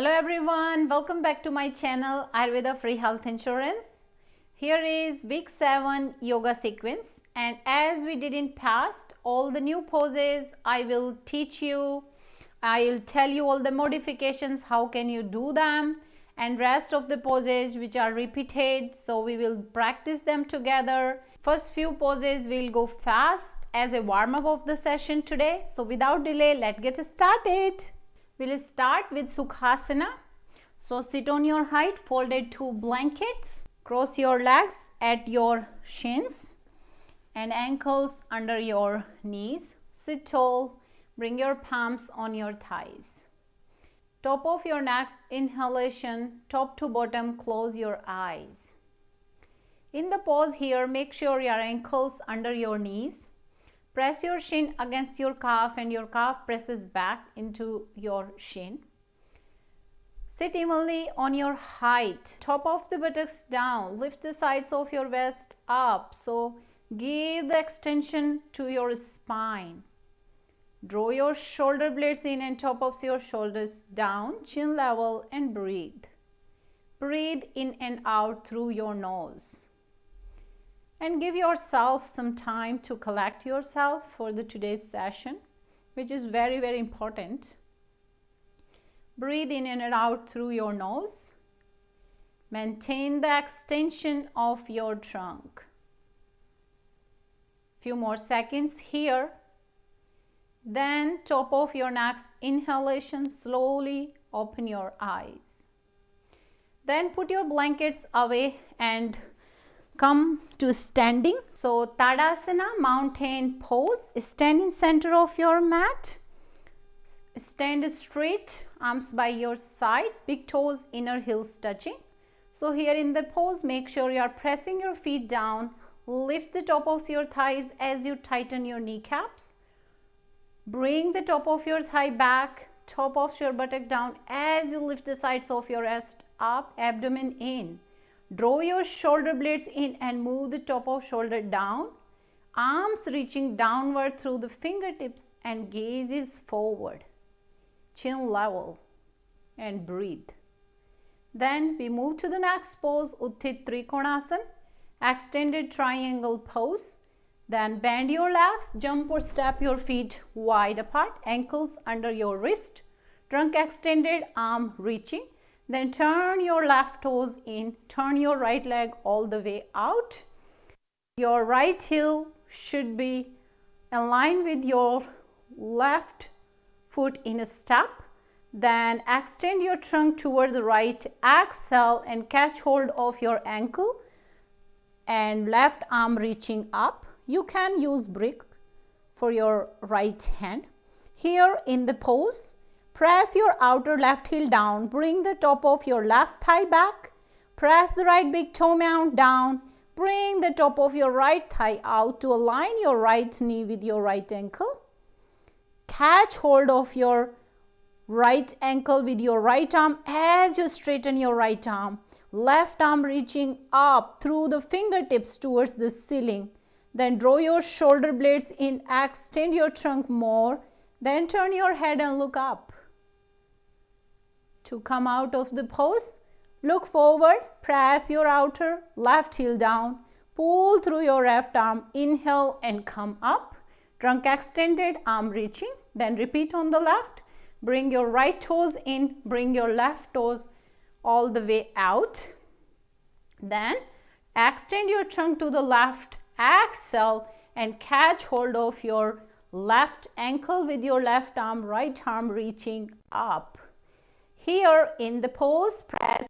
Hello everyone, welcome back to my channel Ayurveda Free Health Insurance. Here is week 7 yoga sequence, and as we did in past, all the new poses I will teach you. I will tell you all the modifications, how can you do them, and rest of the poses which are repeated, so we will practice them together. First few poses will go fast as a warm up of the session today. So without delay, let's get started. We'll start with Sukhasana. So sit on your height, folded 2 blankets, cross your legs at your shins and ankles under your knees. Sit tall, bring your palms on your thighs. Top of your next inhalation, top to bottom, close your eyes. In the pose here, make sure your ankles under your knees. Press your shin against your calf and your calf presses back into your shin. Sit evenly on your height, top of the buttocks down, lift the sides of your waist up. So give the extension to your spine. Draw your shoulder blades in and top of your shoulders down, chin level, and breathe. Breathe in and out through your nose. And give yourself some time to collect yourself for the today's session, which is very, very important. Breathe in and out through your nose. Maintain the extension of your trunk. Few more seconds here. Then top of your next inhalation, slowly open your eyes. Then put your blankets away and come to standing. So Tadasana, mountain pose. Stand in center of your mat. Stand straight, arms by your side, big toes, inner heels touching. So here in the pose, make sure you are pressing your feet down. Lift the top of your thighs as you tighten your kneecaps. Bring the top of your thigh back, top of your buttock down as you lift the sides of your chest up, abdomen in. Draw your shoulder blades in and move the top of shoulder down. Arms reaching downward through the fingertips and gaze is forward. Chin level and breathe. Then we move to the next pose, Parivrtta Trikonasana, extended triangle pose. Then bend your legs, jump or step your feet wide apart, ankles under your wrist, trunk extended, arm reaching. Then turn your left toes in, turn your right leg all the way out. Your right heel should be aligned with your left foot in a step. Then extend your trunk toward the right, exhale and catch hold of your ankle and left arm reaching up. You can use brick for your right hand. Here in the pose, press your outer left heel down, bring the top of your left thigh back, press the right big toe mound down, bring the top of your right thigh out to align your right knee with your right ankle. Catch hold of your right ankle with your right arm as you straighten your right arm. Left arm reaching up through the fingertips towards the ceiling. Then draw your shoulder blades in, extend your trunk more, then turn your head and look up. To come out of the pose, look forward, press your outer left heel down, pull through your left arm, inhale and come up, trunk extended, arm reaching, then repeat on the left, bring your right toes in, bring your left toes all the way out, then extend your trunk to the left, exhale and catch hold of your left ankle with your left arm, right arm reaching up. Here in the pose, press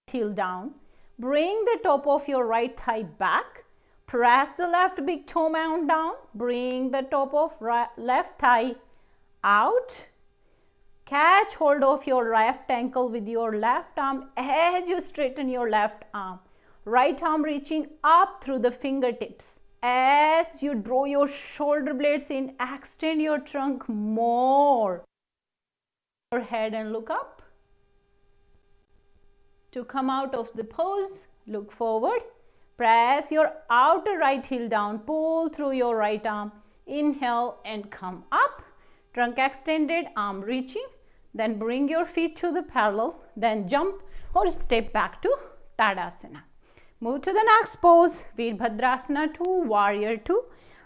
heel down, bring the top of your right thigh back, press the left big toe mound down, bring the top of left thigh out, catch hold of your left ankle with your left arm as you straighten your left arm, right arm reaching up through the fingertips. As you draw your shoulder blades in, extend your trunk more. Your head and look up. To come out of the pose, look forward. Press your outer right heel down, pull through your right arm, inhale and come up. Trunk extended, arm reaching. Then bring your feet to the parallel. Then jump or step back to Tadasana. Move to the next pose, Virabhadrasana 2, Warrior 2.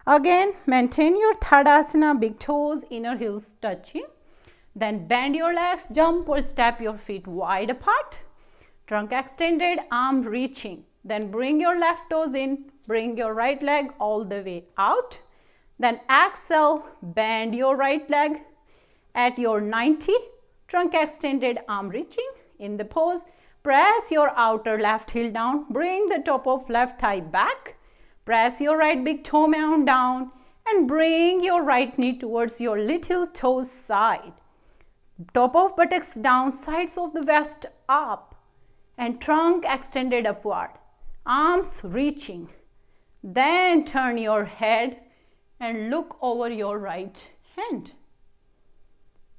Again, maintain your Tadasana, big toes, inner heels touching. Then bend your legs, jump or step your feet wide apart. Trunk extended, arm reaching. Then bring your left toes in, bring your right leg all the way out. Then exhale, bend your right leg at your 90. Trunk extended, arm reaching. In the pose, press your outer left heel down, bring the top of left thigh back. Press your right big toe mound down and bring your right knee towards your little toes side. Top of buttocks down, sides of the waist up and trunk extended upward. Arms reaching. Then turn your head and look over your right hand.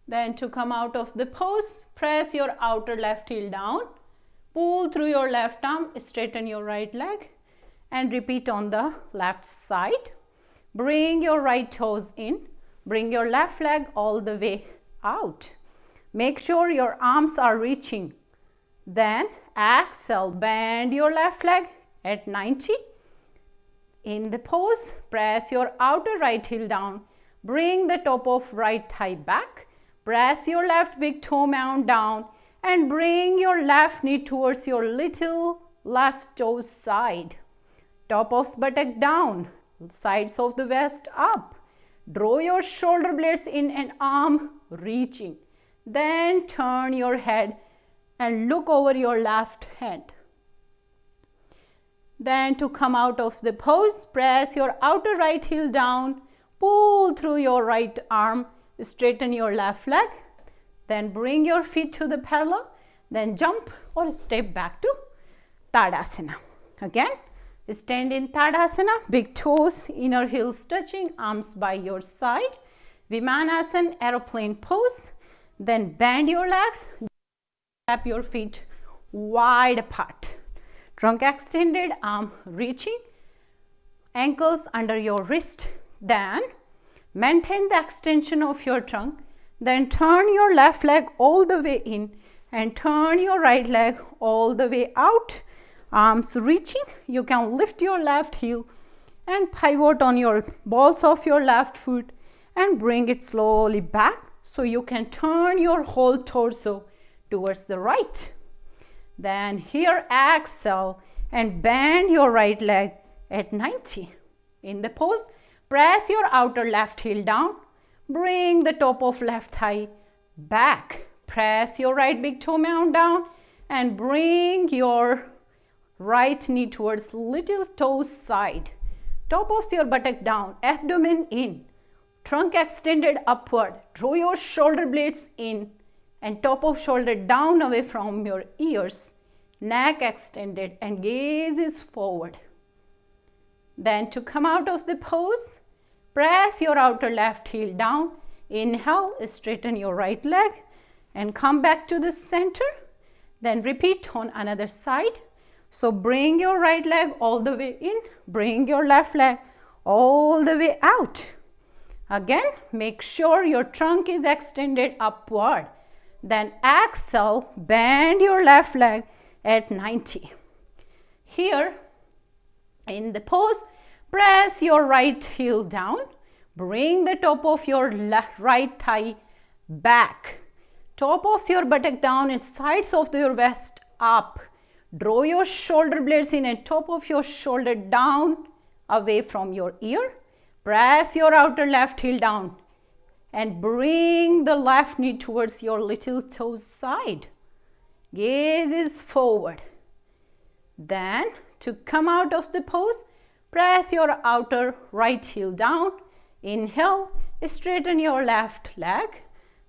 Then to come out of the pose, press your outer left heel down. Pull through your left arm, straighten your right leg and repeat on the left side. Bring your right toes in, bring your left leg all the way out. Make sure your arms are reaching. Then exhale, bend your left leg at 90. In the pose, press your outer right heel down, bring the top of right thigh back. Press your left big toe mound down and bring your left knee towards your little left toe side. Top of buttock down, sides of the waist up. Draw your shoulder blades in and arm reaching. Then turn your head and look over your left hand. Then to come out of the pose, press your outer right heel down, pull through your right arm, straighten your left leg. Then bring your feet to the parallel. Then jump or step back to Tadasana. Again, stand in Tadasana, big toes, inner heels touching, arms by your side. Vimanasana, aeroplane pose. Then bend your legs, step your feet wide apart. Trunk extended, arm reaching, ankles under your wrist. Then maintain the extension of your trunk. Then turn your left leg all the way in and turn your right leg all the way out. Arms reaching. You can lift your left heel and pivot on your balls of your left foot and bring it slowly back so you can turn your whole torso towards the right. Then here exhale and bend your right leg at 90. In the pose, press your outer left heel down, bring the top of left thigh back. Press your right big toe mound down and bring your right knee towards little toe side. Top of your buttock down, abdomen in, trunk extended upward. Draw your shoulder blades in and top of shoulder down away from your ears. Neck extended and gaze is forward. Then to come out of the pose, press your outer left heel down. Inhale, straighten your right leg and come back to the center. Then repeat on another side. So bring your right leg all the way in, bring your left leg all the way out. Again, make sure your trunk is extended upward. Then exhale, bend your left leg at 90. Here in the pose, press your right heel down, bring the top of your right thigh back, top of your buttock down and sides of your waist up. Draw your shoulder blades in and top of your shoulder down away from your ear. Press your outer left heel down and bring the left knee towards your little toe side. Gaze is forward. Then to come out of the pose, press your outer right heel down. Inhale, straighten your left leg.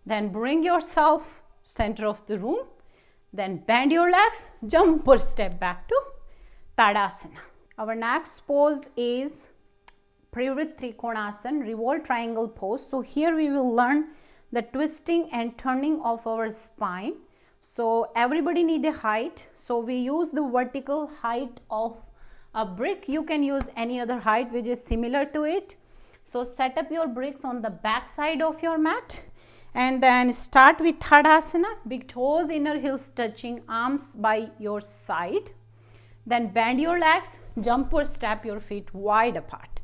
Then bring yourself center of the room. Then bend your legs, jump or step back to Tadasana. Our next pose is Parivrtta Trikonasana, revolve triangle pose. So here we will learn the twisting and turning of our spine. So everybody need a height. So we use the vertical height of a brick. You can use any other height which is similar to it. So set up your bricks on the back side of your mat And then start with Tadasana, big toes, inner heels touching, arms by your side. Then bend your legs, jump or step your feet wide apart.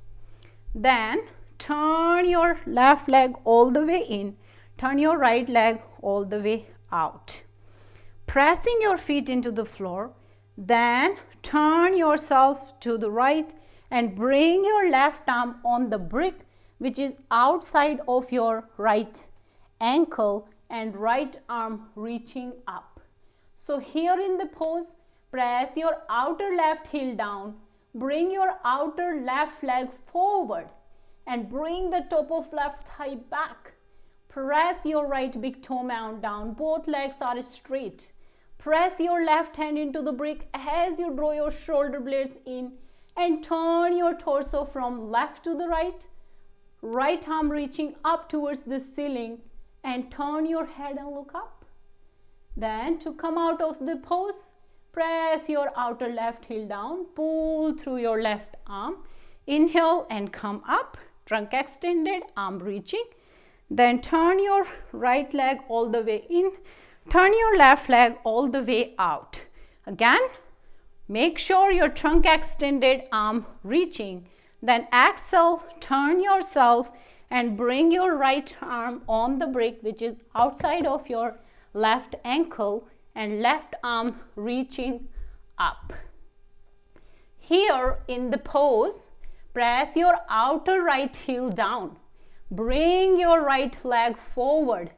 Then turn your left leg all the way in, turn your right leg all the way out. Pressing your feet into the floor, then turn yourself to the right and bring your left arm on the brick which is outside of your right ankle and right arm reaching up. So here in the pose, press your outer left heel down, bring your outer left leg forward and bring the top of left thigh back. Press your right big toe mound down, both legs are straight. Press your left hand into the brick as you draw your shoulder blades in and turn your torso from left to the right, right arm reaching up towards the ceiling and turn your head and look up. Then to come out of the pose, press your outer left heel down, pull through your left arm, inhale and come up, trunk extended, arm reaching. Then turn your right leg all the way in, turn your left leg all the way out. Again, make sure your trunk extended, arm reaching. Then exhale, turn yourself and bring your right arm on the brick which is outside of your left ankle and left arm reaching up. Here in the pose, press your outer right heel down. Bring your right leg forward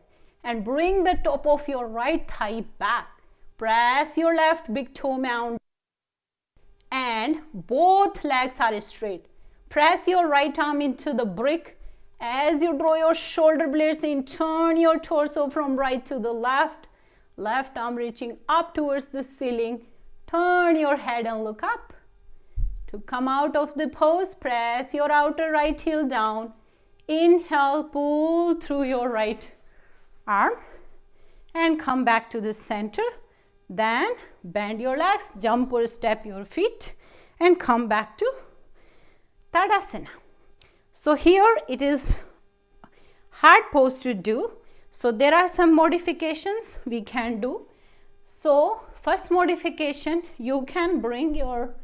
and bring the top of your right thigh back. Press your left big toe mound and both legs are straight. Press your right arm into the brick. As you draw your shoulder blades in, turn your torso from right to the left, left arm reaching up towards the ceiling. Turn your head and look up. To come out of the pose, press your outer right heel down. Inhale, pull through your right arm and come back to the center. Then bend your legs, jump or step your feet and come back to Tadasana. So here it is hard pose to do. So there are some modifications we can do. So first modification, you can bring your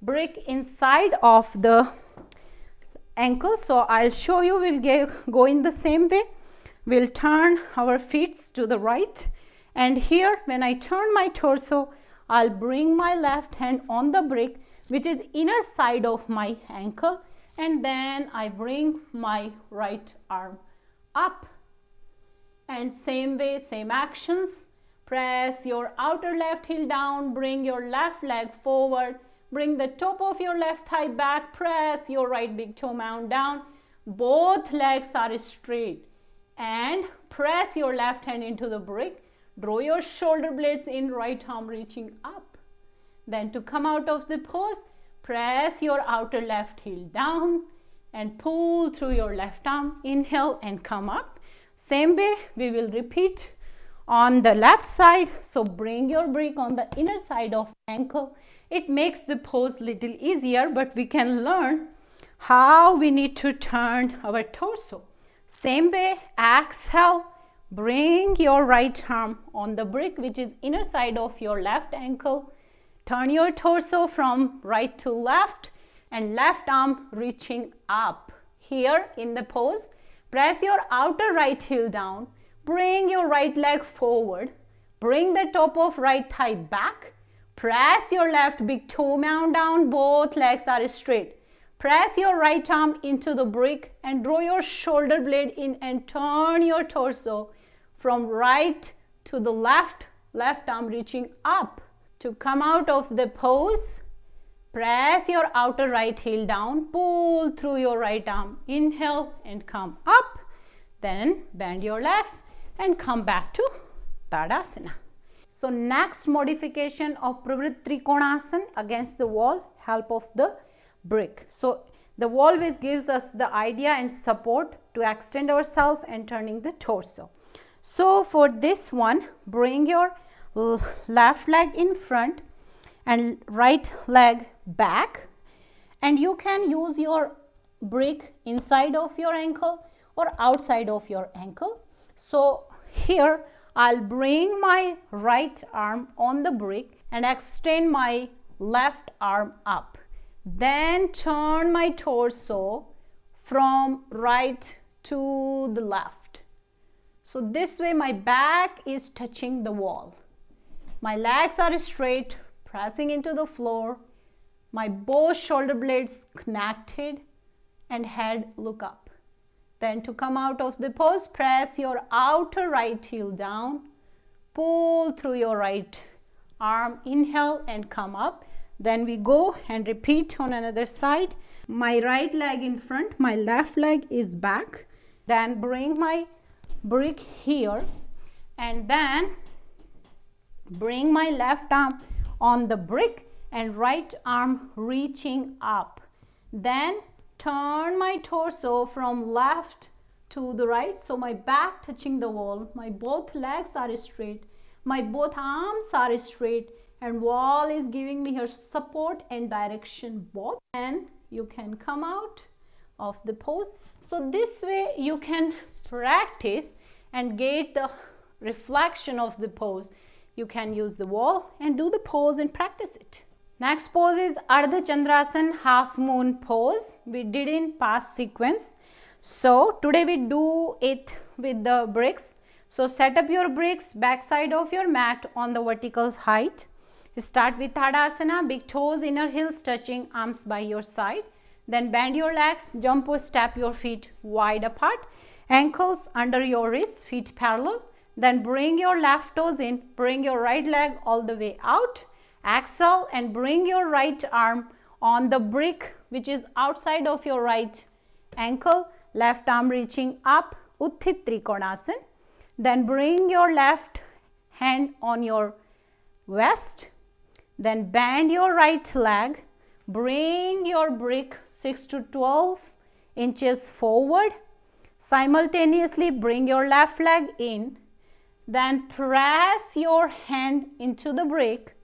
brick inside of the ankle. So I'll show you, we'll go in the same way. We'll turn our feet to the right. And here when I turn my torso, I'll bring my left hand on the brick which is inner side of my ankle. And then I bring my right arm up. And same way, same actions. Press your outer left heel down, bring your left leg forward, bring the top of your left thigh back, press your right big toe mound down. Both legs are straight. And press your left hand into the brick. Draw your shoulder blades in, right arm reaching up. Then to come out of the pose, press your outer left heel down and pull through your left arm. Inhale and come up. Same way we will repeat on the left side. So bring your brick on the inner side of ankle. It makes the pose little easier, but we can learn how we need to turn our torso. Same way, exhale, bring your right arm on the brick which is inner side of your left ankle. Turn your torso from right to left and left arm reaching up. Here in the pose, press your outer right heel down, bring your right leg forward, bring the top of right thigh back, press your left big toe mound down, both legs are straight. Press your right arm into the brick and draw your shoulder blade in and turn your torso from right to the left, left arm reaching up. To come out of the pose, press your outer right heel down, pull through your right arm, inhale and come up. Then bend your legs and come back to Tadasana. So next modification of Parivrtta Trikonasana against the wall, help of the brick. So the wall always gives us the idea and support to extend ourselves and turning the torso. So for this one, bring your left leg in front and right leg back, and you can use your brick inside of your ankle or outside of your ankle. So here I'll bring my right arm on the brick and extend my left arm up. Then turn my torso from right to the left. So this way my back is touching the wall. My legs are straight, pressing into the floor. My both shoulder blades connected and head look up. Then to come out of the pose, press your outer right heel down. Pull through your right arm, inhale and come up. Then we go and repeat on another side. My right leg in front, my left leg is back. Then bring my brick here and then bring my left arm on the brick and right arm reaching up. Then turn my torso from left to the right, so my back touching the wall, my both legs are straight, my both arms are straight, and wall is giving me her support and direction both. And you can come out of the pose. So this way you can practice and get the reflection of the pose. You can use the wall and do the pose and practice it. Next pose is Ardha Chandrasana half moon pose. We did in past sequence. So today we do it with the bricks. So set up your bricks back side of your mat on the vertical height. Start with Tadasana, big toes, inner heels touching, arms by your side. Then bend your legs, jump or step your feet wide apart. Ankles under your wrists, feet parallel. Then bring your left toes in, bring your right leg all the way out. Exhale and bring your right arm on the brick which is outside of your right ankle. Left arm reaching up, Uttanasana Trikonasana. Then bring your left hand on your waist. Then bend your right leg. Bring your brick 6 to 12 inches forward. Simultaneously bring your left leg in. Then press your hand into the brick.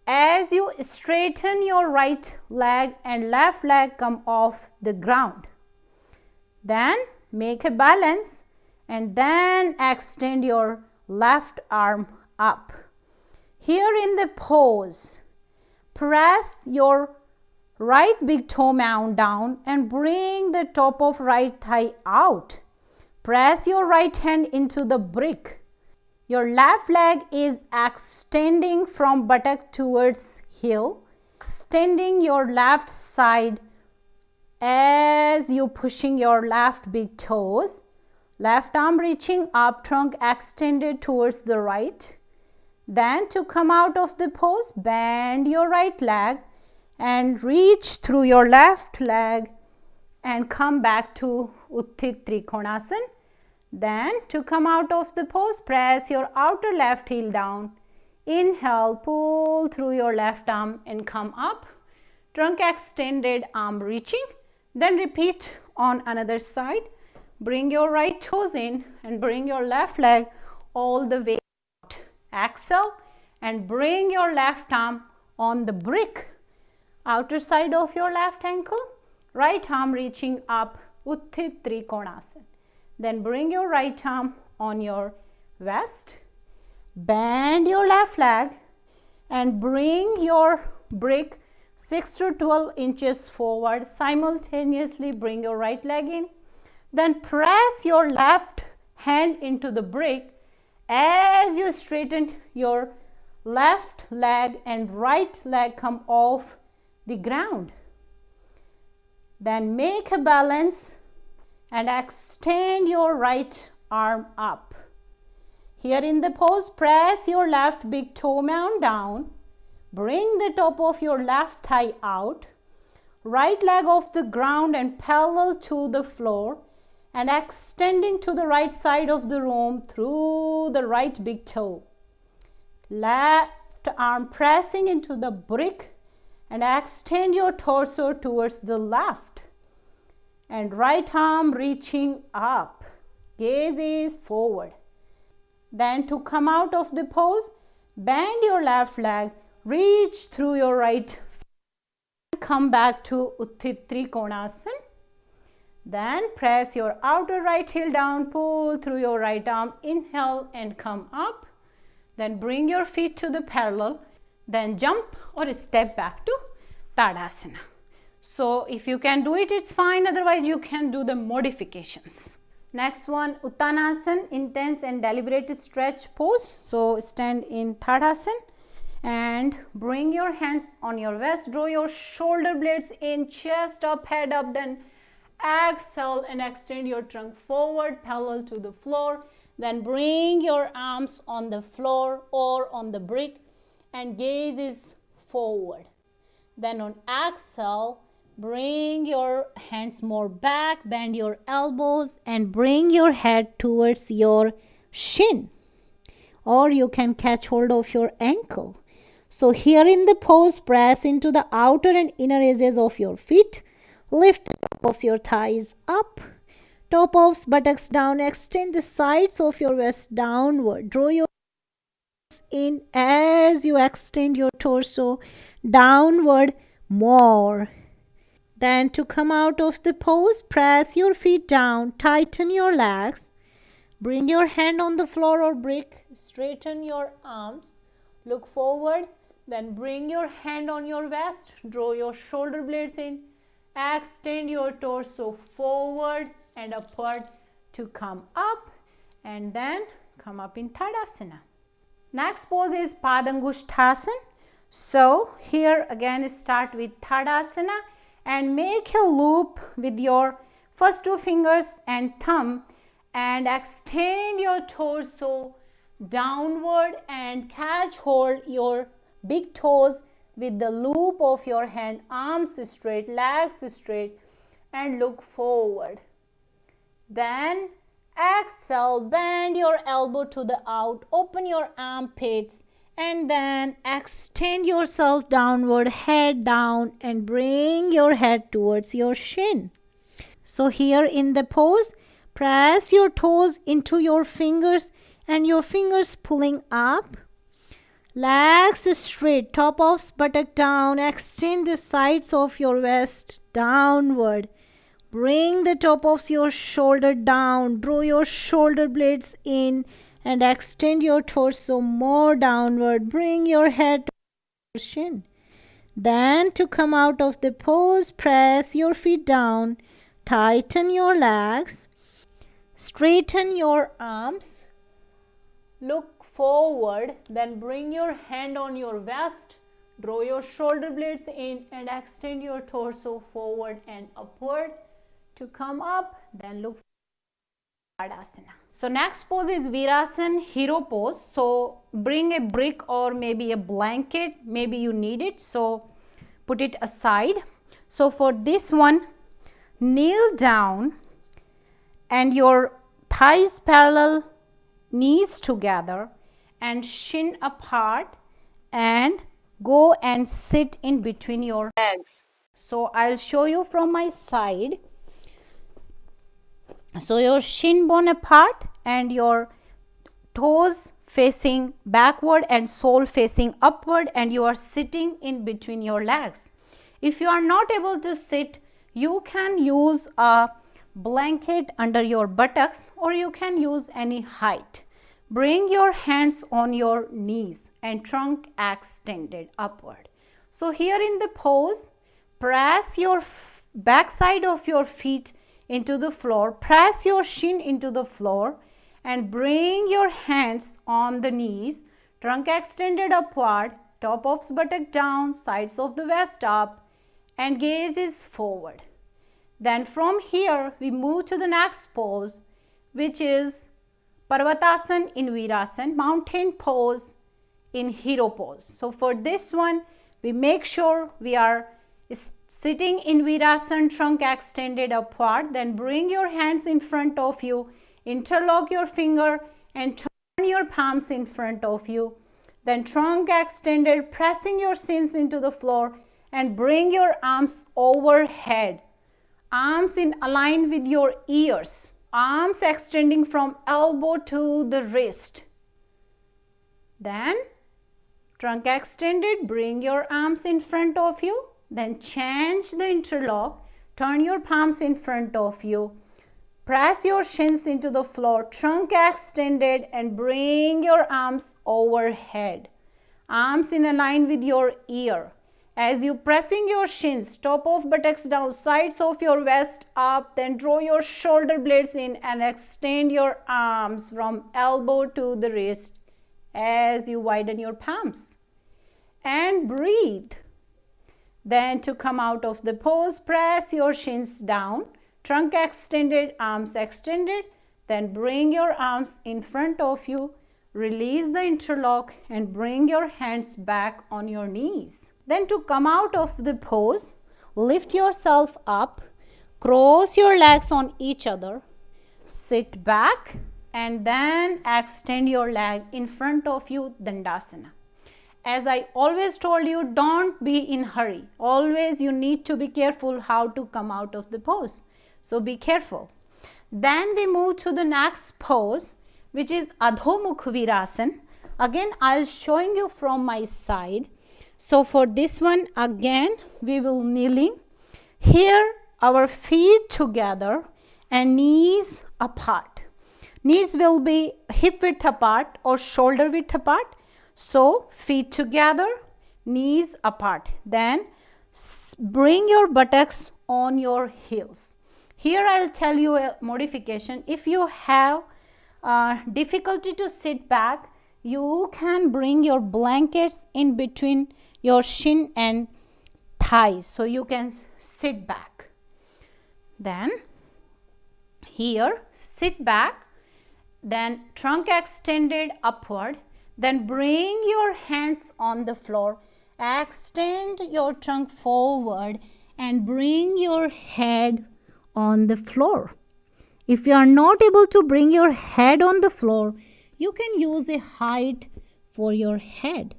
As you straighten your right leg and left leg come off the ground. Then make a balance and then extend your left arm up. Here in the pose, press your right big toe mound down and bring the top of right thigh out. Press your right hand into the brick. Your left leg is extending from buttock towards heel, extending your left side as you pushing your left big toes. Left arm reaching up, trunk extended towards the right. Then to come out of the pose, bend your right leg and reach through your left leg and come back to Uttanasana Trikonasana. Then to come out of the pose, press your outer left heel down. Inhale, pull through your left arm and come up. Trunk extended, arm reaching. Then repeat on another side. Bring your right toes in and bring your left leg all the way out. Exhale and bring your left arm on the brick, outer side of your left ankle. Right arm reaching up, Uttanasana Trikonasana. Then bring your right arm on your waist. Bend your left leg and bring your brick 6 to 12 inches forward. Simultaneously bring your right leg in. Then press your left hand into the brick as you straighten your left leg and right leg come off the ground. Then make a balance and extend your right arm up. Here in the pose, press your left big toe mound down. Bring the top of your left thigh out. Right leg off the ground and parallel to the floor and extending to the right side of the room through the right big toe. Left arm pressing into the brick and extend your torso towards the left. And right arm reaching up, gaze is forward. Then to come out of the pose, bend your left leg, reach through your right, come back to Uttanasana Trikonasana. Then press your outer right heel down, pull through your right arm, inhale and come up. Then bring your feet to the parallel, then jump or step back to Tadasana. So if you can do it, it's fine, otherwise you can do the modifications. Next one, Uttanasana, intense and deliberate stretch pose. So stand in Tadasana and bring your hands on your waist, draw your shoulder blades in, chest up, head up, then exhale and extend your trunk forward parallel to the floor. Then bring your arms on the floor or on the brick and gaze is forward. Then on exhale, bring your hands more back, bend your elbows and bring your head towards your shin, or you can catch hold of your ankle. So here in the pose, press into the outer and inner edges of your feet. Lift the top of your thighs up, top of buttocks down, extend the sides of your waist downward. Draw your in as you extend your torso downward more. Then to come out of the pose, press your feet down, tighten your legs, bring your hand on the floor or brick, straighten your arms, look forward, then bring your hand on your waist, draw your shoulder blades in, extend your torso forward and upward to come up, and then come up in Tadasana. Next pose is Padangusthasana. So here again start with Tadasana and make a loop with your first two fingers and thumb and extend your torso downward and catch hold your big toes with the loop of your hand, arms straight, legs straight and look forward. Then exhale, bend your elbow to the out, open your armpits and then extend yourself downward, head down and bring your head towards your shin. So here in the pose, press your toes into your fingers and your fingers pulling up. Legs straight, top of buttock down, extend the sides of your waist downward. Bring the top of your shoulder down, draw your shoulder blades in and extend your torso more downward. Bring your head to your shin. Then to come out of the pose, press your feet down, tighten your legs, straighten your arms, look forward, then bring your hand on your waist, draw your shoulder blades in and extend your torso forward and upward to come up, then look for Tadasana. So next pose is Virasan, hero pose. So bring a brick or maybe a blanket, maybe you need it, so put it aside. So for this one, kneel down and your thighs parallel, knees together and shin apart and go and sit in between your legs. So I'll show you from my side. So your shin bone apart and your toes facing backward and sole facing upward and you are sitting in between your legs. If you are not able to sit, you can use a blanket under your buttocks or you can use any height. Bring your hands on your knees and trunk extended upward. So here in the pose, press your back side of your feet into the floor, press your shin into the floor and bring your hands on the knees, trunk extended upward, top of buttock down, sides of the waist up and gaze is forward. Then from here we move to the next pose, which is Parivrtta in Virasan, mountain pose in hero pose. So for this one, we make sure we are sitting in Virasan, trunk extended upward. Then bring your hands in front of you, interlock your finger and turn your palms in front of you. Then trunk extended, pressing your shins into the floor and bring your arms overhead. Arms in align with your ears. Arms extending from elbow to the wrist. Then trunk extended, bring your arms in front of you. Then change the interlock, Turn your palms in front of you. Press your shins into the floor, trunk extended, and bring your arms overhead. Arms in a line with your ear. As you pressing your shins, top of buttocks down, sides of your waist up, then draw your shoulder blades in and extend your arms from elbow to the wrist as you widen your palms. And breathe. Then to come out of the pose, press your shins down, trunk extended, arms extended. Then bring your arms in front of you, release the interlock and bring your hands back on your knees. Then to come out of the pose, lift yourself up, cross your legs on each other, sit back and then extend your leg in front of you, Dandasana. As I always told you, don't be in hurry. Always you need to be careful how to come out of the pose. So be careful. Then we move to the next pose, which is Adho Mukh Virasan. Again, I'll showing you from my side. So for this one, again, we will kneeling. Here, our feet together and knees apart. Knees will be hip width apart or shoulder width apart. So feet together, knees apart. Then bring your buttocks on your heels. Here I'll tell you a modification. If you have difficulty to sit back, you can bring your blankets in between your shin and thighs, so you can sit back. Then here sit back, then trunk extended upward, then bring your hands on the floor, extend your trunk forward and bring your head on the floor. If you are not able to bring your head on the floor, you can use a height for your head.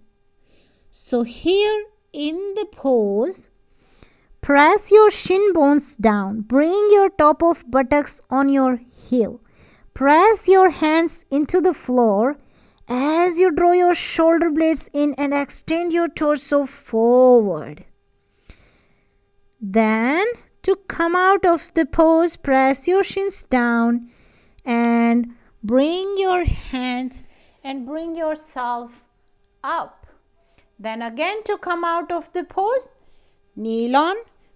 So here in the pose, press your shin bones down. Bring your top of buttocks on your heel. Press your hands into the floor as you draw your shoulder blades in and extend your torso forward. Then to come out of the pose, press your shins down and bring your hands and bring yourself up. Then again to come out of the pose, kneel on,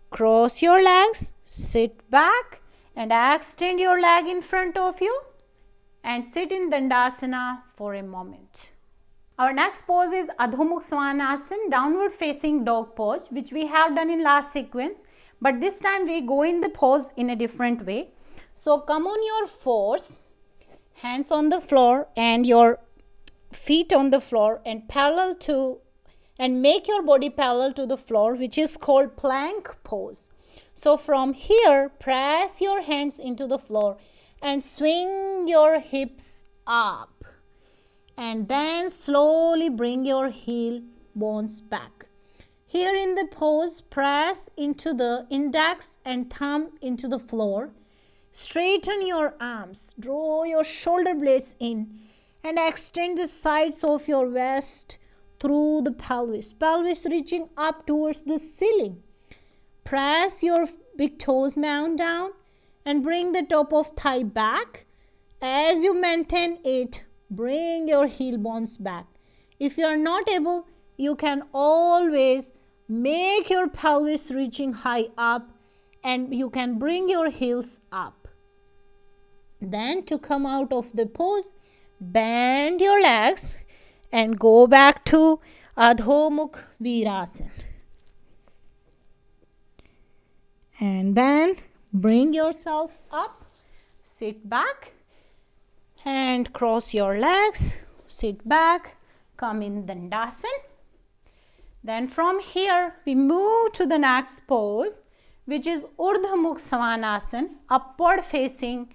cross your legs, sit back and extend your leg in front of you and sit in Dandasana for a moment. Our next pose is Adho Mukh Svanasana, downward facing dog pose, which we have done in last sequence, but this time we go in the pose in a different way. So come on your fours, hands on the floor and your feet on the floor and parallel to and make your body parallel to the floor, which is called plank pose. So from here, press your hands into the floor and swing your hips up and then slowly bring your heel bones back. Here in the pose, press into the index and thumb into the floor. Straighten your arms, draw your shoulder blades in and extend the sides of your waist through the pelvis reaching up towards the ceiling. Press your big toes mount down and bring the top of thigh back. As you maintain it, bring your heel bones back. If you are not able, you can always make your pelvis reaching high up and you can bring your heels up. Then to come out of the pose, bend your legs and go back to Adho Mukh Virasan. And then bring yourself up, sit back and cross your legs, sit back, come in Dandasana. Then from here we move to the next pose, which is Urdhva Mukh Svanasana, upward facing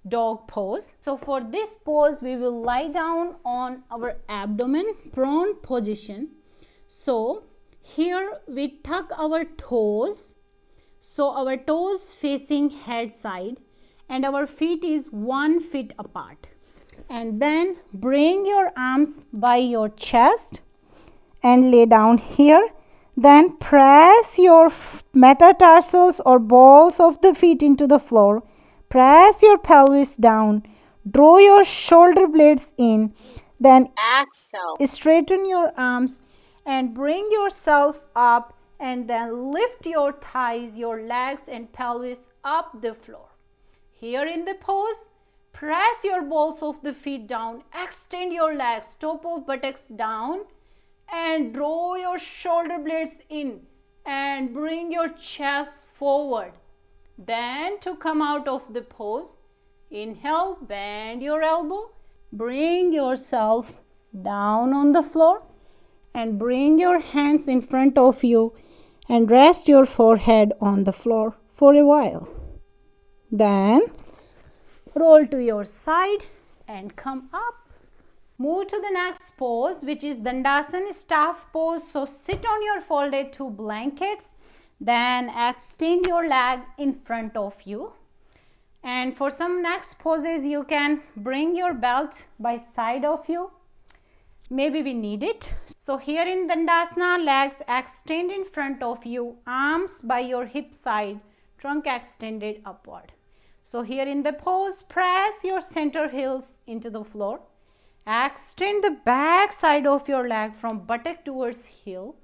dog pose. So for this pose we will lie down on our abdomen, prone position. So here we tuck our toes, so our toes facing head side and our feet is 1 foot apart. And then bring your arms by your chest and lay down here. Then press your metatarsals or balls of the feet into the floor. Press your pelvis down. Draw your shoulder blades in. Then exhale. Straighten your arms and bring yourself up, and then lift your thighs, your legs and pelvis up the floor. Here in the pose, press your balls of the feet down. Extend your legs, top of buttocks down, and draw your shoulder blades in and bring your chest forward. Then to come out of the pose, inhale, bend your elbow, bring yourself down on the floor and bring your hands in front of you and rest your forehead on the floor for a while. Then roll to your side and come up. Move to the next pose, which is Dandasana staff pose. So sit on your folded two blankets. Then extend your leg in front of you. And for some next poses, you can bring your belt by side of you. Maybe we need it. So here in Dandasana, legs extend in front of you, arms by your hip side, trunk extended upward. So here in the pose, press your center heels into the floor. Extend the back side of your leg from buttock towards heel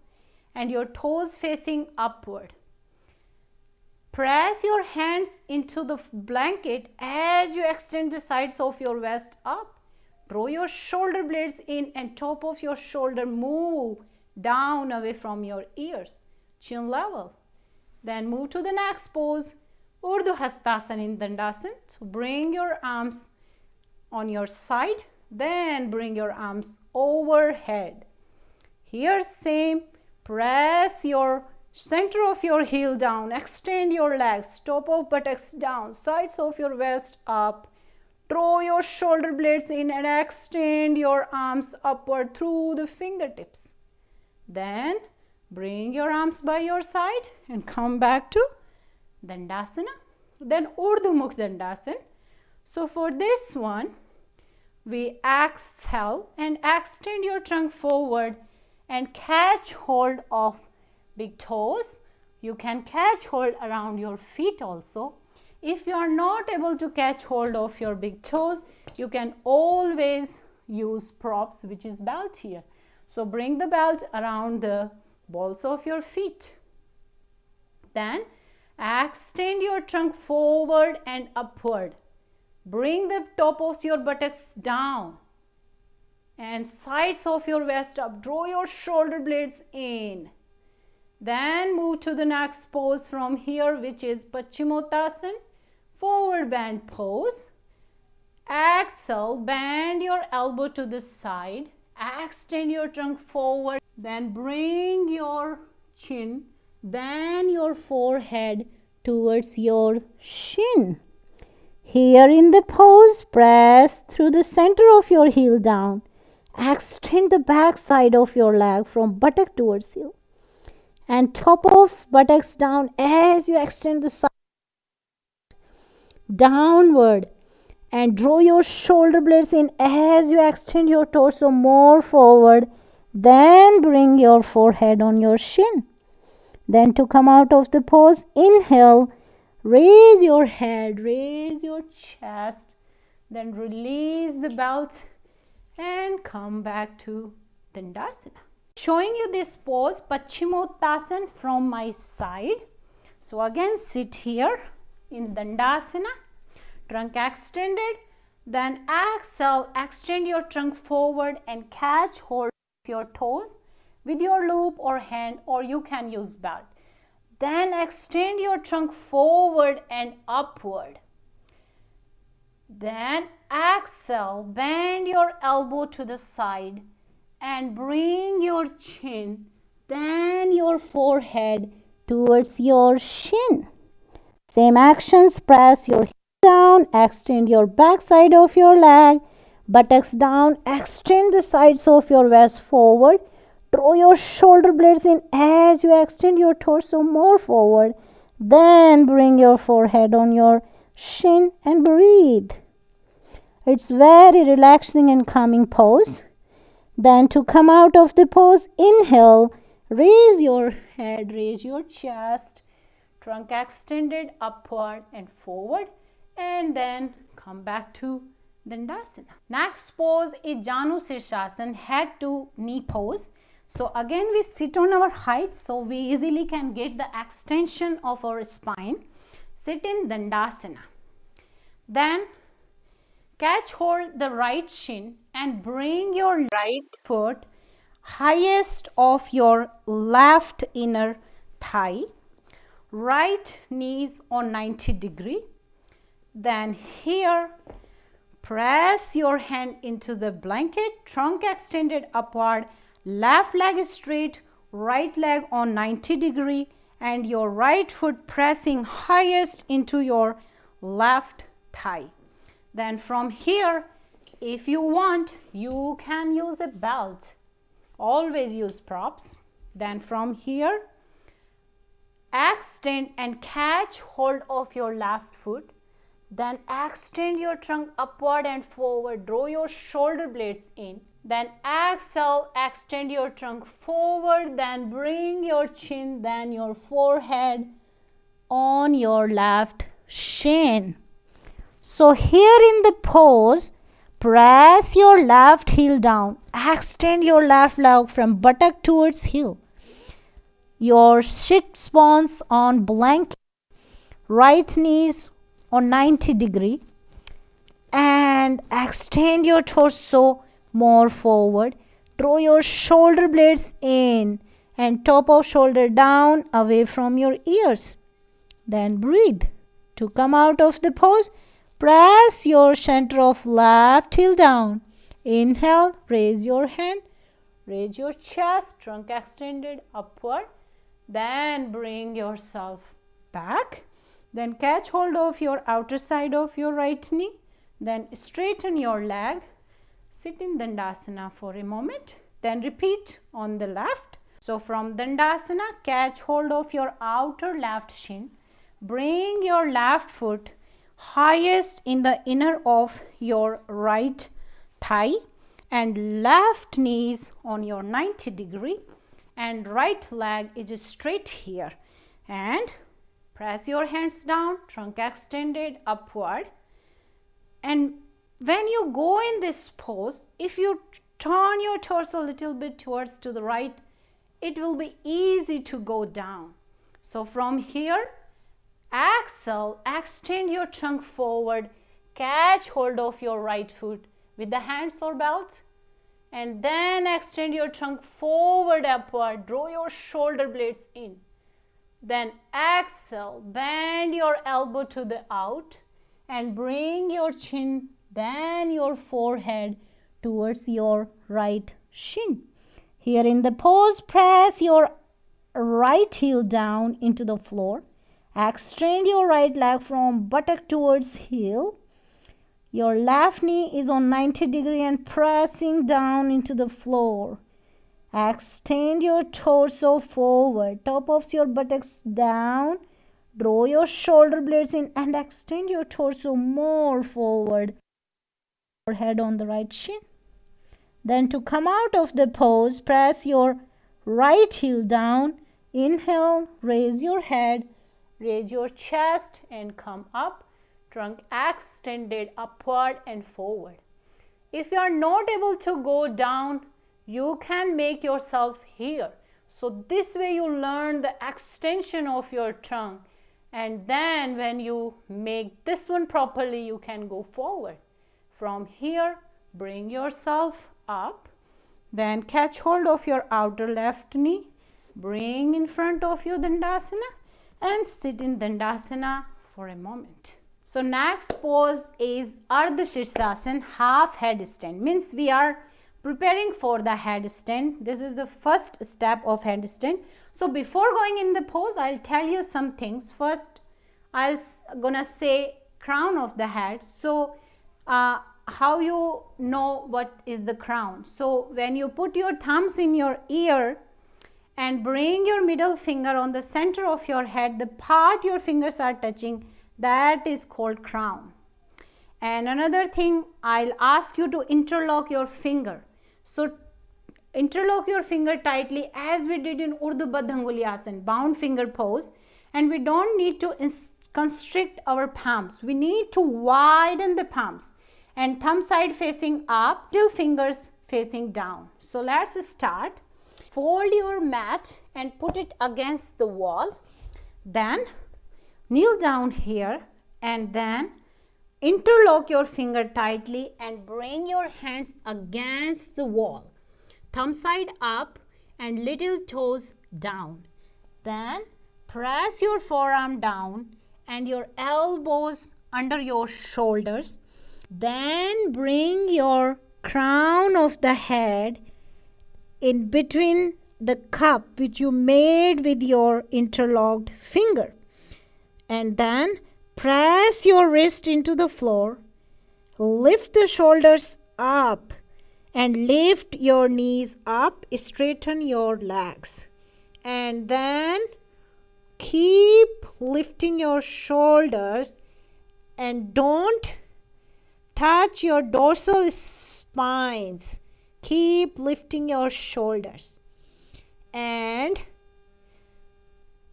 and your toes facing upward. Press your hands into the blanket as you extend the sides of your waist up. Draw your shoulder blades in and top of your shoulder move down away from your ears, chin level. Then move to the next pose, Uttanasana in Dandasana. So bring your arms on your side. Then bring your arms overhead. Here same, press your center of your heel down, extend your legs, top of buttocks down, sides of your waist up. Draw your shoulder blades in and extend your arms upward through the fingertips. Then bring your arms by your side and come back to Dandasana. Then Urdhva Mukha Dandasana. So for this one, we exhale and extend your trunk forward and catch hold of big toes. You can catch hold around your feet also. If you are not able to catch hold of your big toes, you can always use props, which is belt here. So bring the belt around the balls of your feet. Then extend your trunk forward and upward. Bring the top of your buttocks down and sides of your waist up. Draw your shoulder blades in. Then move to the next pose from here, which is Paschimottanasana, forward bend pose. Exhale, bend your elbow to the side. Extend your trunk forward. Then bring your chin, then your forehead towards your shin. Here in the pose, press through the center of your heel down. Extend the back side of your leg from buttock towards heel. And top of buttocks down as you extend the side downward. And draw your shoulder blades in as you extend your torso more forward. Then bring your forehead on your shin. Then to come out of the pose, inhale. Raise your head, raise your chest, then release the belt and come back to Dandasana. Showing you this pose, Paschimottanasana from my side. So again sit here in Dandasana, trunk extended, then exhale, extend your trunk forward and catch hold of your toes with your loop or hand, or you can use belt. Then extend your trunk forward and upward. Then exhale, bend your elbow to the side and bring your chin, then your forehead towards your shin. Same actions, press your heel down, extend your back side of your leg, buttocks down, extend the sides of your waist forward. Draw your shoulder blades in as you extend your torso more forward. Then bring your forehead on your shin and breathe. It's very relaxing and calming pose. Then to come out of the pose, inhale raise your head, raise your chest, trunk extended upward and forward, and then come back to Dandasana. Next pose is Janus Asana, head to knee pose. So again we sit on our height, so we easily can get the extension of our spine. Sit in Dandasana. Then catch hold the right shin and bring your right foot highest of your left inner thigh. Right knees on 90 degree. Then here press your hand into the blanket, trunk extended upward, left leg straight, right leg on 90 degree, and your right foot pressing highest into your left thigh. Then from here, if you want, you can use a belt. Always use props. Then from here, extend and catch hold of your left foot. Then extend your trunk upward and forward. Draw your shoulder blades in. Then exhale, extend your trunk forward. Then bring your chin, then your forehead on your left shin. So here in the pose, press your left heel down. Extend your left leg from buttock towards heel. Your sit bones on blanket. Right knees on 90 degree. And extend your torso more forward. Draw your shoulder blades in and top of shoulder down away from your ears. Then breathe. To come out of the pose, press your center of left heel down. Inhale, raise your hand, raise your chest, trunk extended upward. Then bring yourself back. Then catch hold of your outer side of your right knee. Then straighten your leg. Sit in Dandasana for a moment. Then repeat on the left. So from Dandasana, catch hold of your outer left shin. Bring your left foot highest in the inner of your right thigh and left knees on your 90 degree and right leg is straight here. And press your hands down, trunk extended upward. And when you go in this pose, if you turn your torso a little bit towards to the right, it will be easy to go down. So from here, exhale, extend your trunk forward, catch hold of your right foot with the hands or belt, and then extend your trunk forward upward, draw your shoulder blades in. Then exhale, bend your elbow to the out and bring your chin, then your forehead towards your right shin. Here in the pose, press your right heel down into the floor. Extend your right leg from buttock towards heel. Your left knee is on 90 degree and pressing down into the floor. Extend your torso forward, top of your buttocks down. Draw your shoulder blades in and extend your torso more forward. Head on the right shin. Then to come out of the pose, press your right heel down. Inhale, raise your head, raise your chest and come up. Trunk extended upward and forward. If you are not able to go down, you can make yourself here. So this way you learn the extension of your trunk, and then when you make this one properly, you can go forward. From here, bring yourself up. Then catch hold of your outer left knee. Bring in front of you Dandasana and sit in Dandasana for a moment. So next pose is Ardha Shirsasana, half headstand. Means we are preparing for the headstand. This is the first step of headstand. So before going in the pose, I'll tell you some things. First, I'll gonna say crown of the head. So how you know what is the crown? So when you put your thumbs in your ear and bring your middle finger on the center of your head, the part your fingers are touching, that is called crown. And another thing, I'll ask you to interlock your finger. So interlock your finger tightly as we did in Urdhva Padangusthasana, bound finger pose. And we don't need to constrict our palms. We need to widen the palms. And thumb side facing up, till fingers facing down. So let's start. Fold your mat and put it against the wall. Then kneel down here and then interlock your finger tightly and bring your hands against the wall. Thumb side up and little toes down. Then press your forearm down and your elbows under your shoulders. Then bring your crown of the head in between the cup which you made with your interlocked finger. And then press your wrist into the floor. Lift the shoulders up and lift your knees up. Straighten your legs. And then keep lifting your shoulders and don't touch your dorsal spines. Keep lifting your shoulders and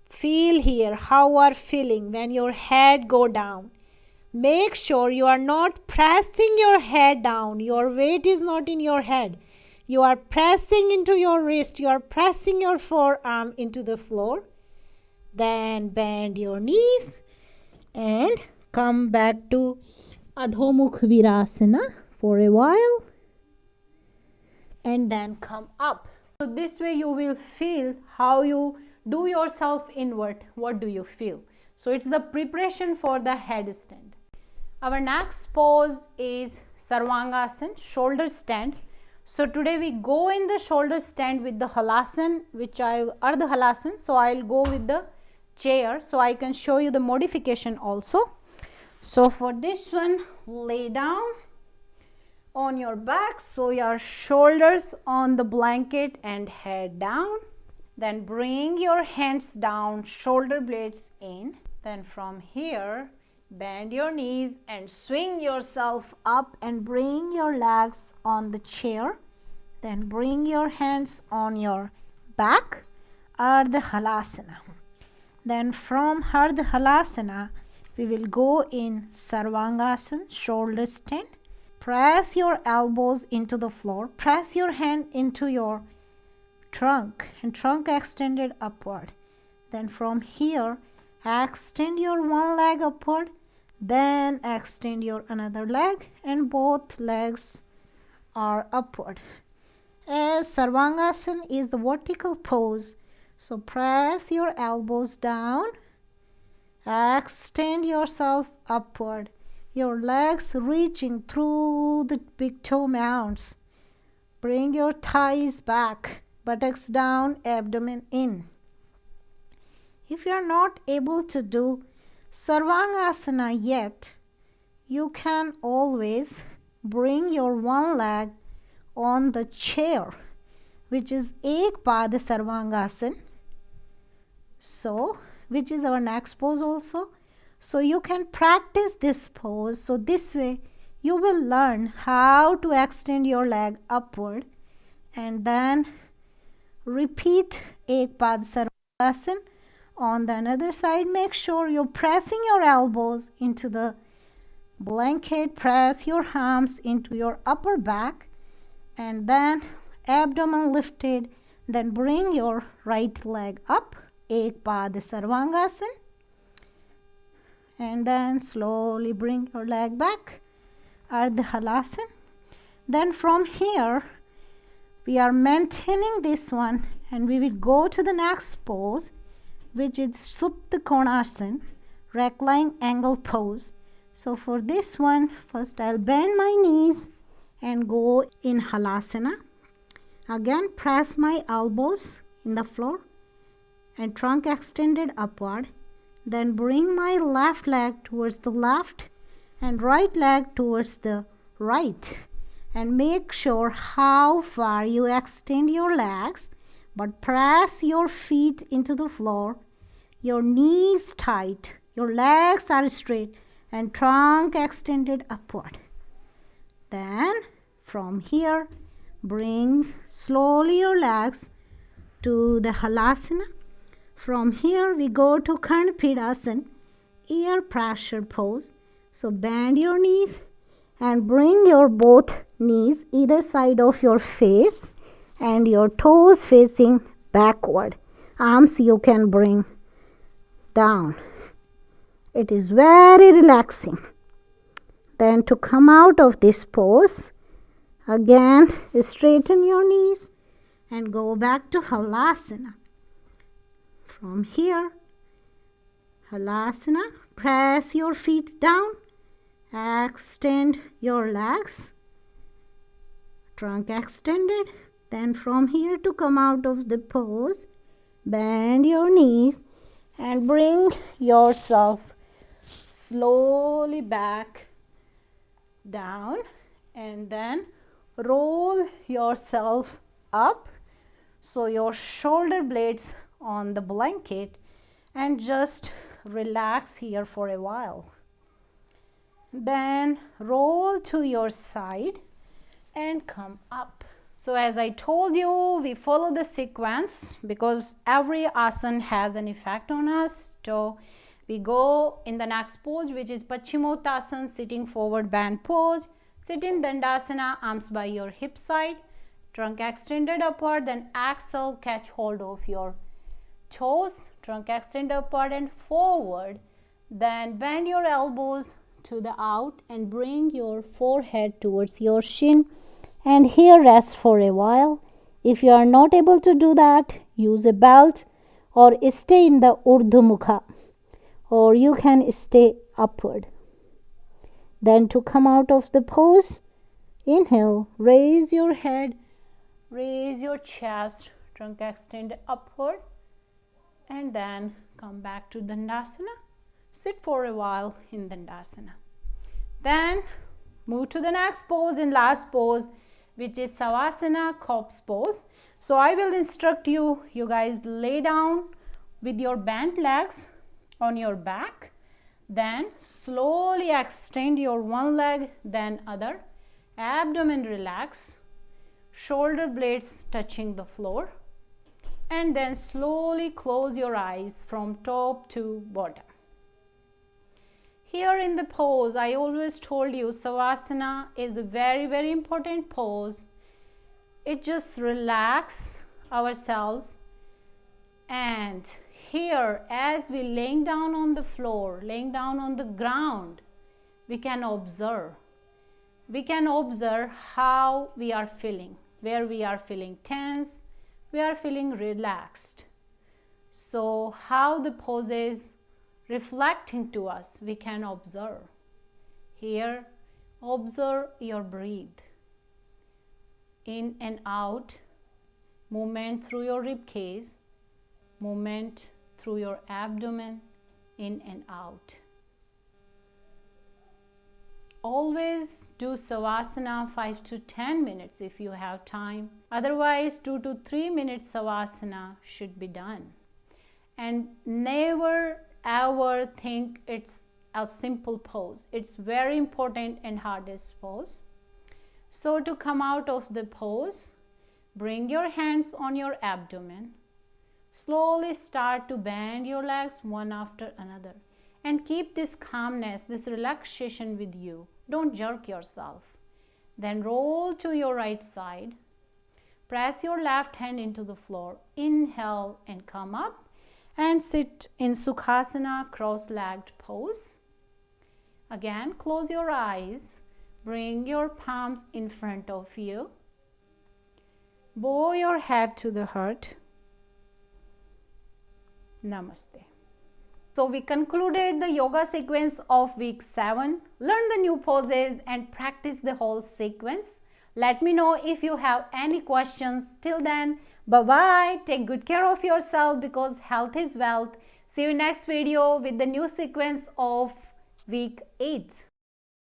feel here how are feeling when your head go down. Make sure you are not pressing your head down. Your weight is not in your head. You are pressing into your wrist. You are pressing your forearm into the floor. Then bend your knees and come back to Adho Mukh Virasana for a while. And then come up. So this way you will feel how you do yourself inward. What do you feel? So it's the preparation for the headstand. Our next pose is Sarvangasan, shoulder stand. So today we go in the shoulder stand with the Halasana, Ardha Halasana. So I'll go with the chair so I can show you the modification also. So for this one, lay down on your back, so your shoulders on the blanket and head down. Then bring your hands down, shoulder blades in. Then from here, bend your knees and swing yourself up and bring your legs on the chair. Then bring your hands on your back, Ardha Halasana. Then from Ardha Halasana, we will go in Sarvangasan, shoulder stand. Press your elbows into the floor. Press your hand into your trunk and trunk extended upward. Then from here, extend your one leg upward. Then extend your another leg and both legs are upward. As Sarvangasan is the vertical pose, so press your elbows down. Extend yourself upward. Your legs reaching through the big toe mounts. Bring your thighs back, buttocks down, abdomen in. If you are not able to do Sarvangasana yet, you can always bring your one leg on the chair, which is Ekpada Sarvangasana. So, which is our next pose also. So you can practice this pose. So this way you will learn how to extend your leg upward and then repeat Ekpada Sarvangasana on the another side. Make sure you're pressing your elbows into the blanket. Press your arms into your upper back and then abdomen lifted. Then bring your right leg up, Ekpada Sarvangasana. And then slowly bring your leg back, Ardha Halasana. Then from here, we are maintaining this one and we will go to the next pose, which is Supta Konasana, recline angle pose. So for this one, first I'll bend my knees and go in Halasana. Again, press my elbows in the floor and trunk extended upward. Then bring my left leg towards the left and right leg towards the right. And make sure how far you extend your legs, but press your feet into the floor. Your knees tight, your legs are straight and trunk extended upward. Then from here, Bring slowly your legs to the Halasana. From here we go to Virasan, ear pressure pose. So bend your knees and bring your both knees either side of your face and your toes facing backward. Arms you can bring down. It is very relaxing. Then to come out of this pose, again straighten your knees and go back to Halasana. From here, Halasana, press your feet down, extend your legs, trunk extended. Then from here to come out of the pose, bend your knees and bring yourself slowly back down, and then roll yourself up so your shoulder blades on the blanket, and just relax here for a while. Then roll to your side and come up. So as I told you, we follow the sequence because every asana has an effect on us. So we go in the next pose, which is Paschimottanasana, sitting forward bend pose. Sit in Dandasana, arms by your hip side, trunk extended upward, then exhale, catch hold of your toes, trunk extend upward and forward. Then bend your elbows to the out and bring your forehead towards your shin, and here rest for a while. If you are not able to do that, use a belt or stay in the Urdhva Mukha, or you can stay upward. Then to come out of the pose, inhale, raise your head, raise your chest, trunk extend upward, and then come back to Dandasana. Sit for a while in Dandasana. Then move to the next pose, in last pose, which is Savasana, corpse pose. So I will instruct you, you guys lay down with your bent legs on your back, then slowly extend your one leg, then other, abdomen relax, shoulder blades touching the floor, and then slowly close your eyes from top to bottom. Here in the pose, I always told you Savasana is a very, very important pose. It just relaxes ourselves, and here as we laying down on the floor, laying down on the ground, we can observe. We can observe how we are feeling, where we are feeling tense, we are feeling relaxed. So how the pose is reflecting to us, we can observe. Here, observe your breath. In and out, movement through your rib cage, movement through your abdomen, in and out. Always do Savasana 5 to 10 minutes if you have time. Otherwise, 2 to 3 minutes Savasana should be done. And never ever think it's a simple pose. It's very important and hardest pose. So to come out of the pose, bring your hands on your abdomen. Slowly start to bend your legs one after another. And keep this calmness, this relaxation with you. Don't jerk yourself. Then roll to your right side. Press your left hand into the floor. Inhale and come up. And sit in Sukhasana, cross-legged pose. Again, close your eyes. Bring your palms in front of you. Bow your head to the heart. Namaste. So we concluded the yoga sequence of week 7. Learn the new poses and practice the whole sequence. Let me know if you have any questions. Till then, bye-bye. Take good care of yourself because health is wealth. See you next video with the new sequence of week 8.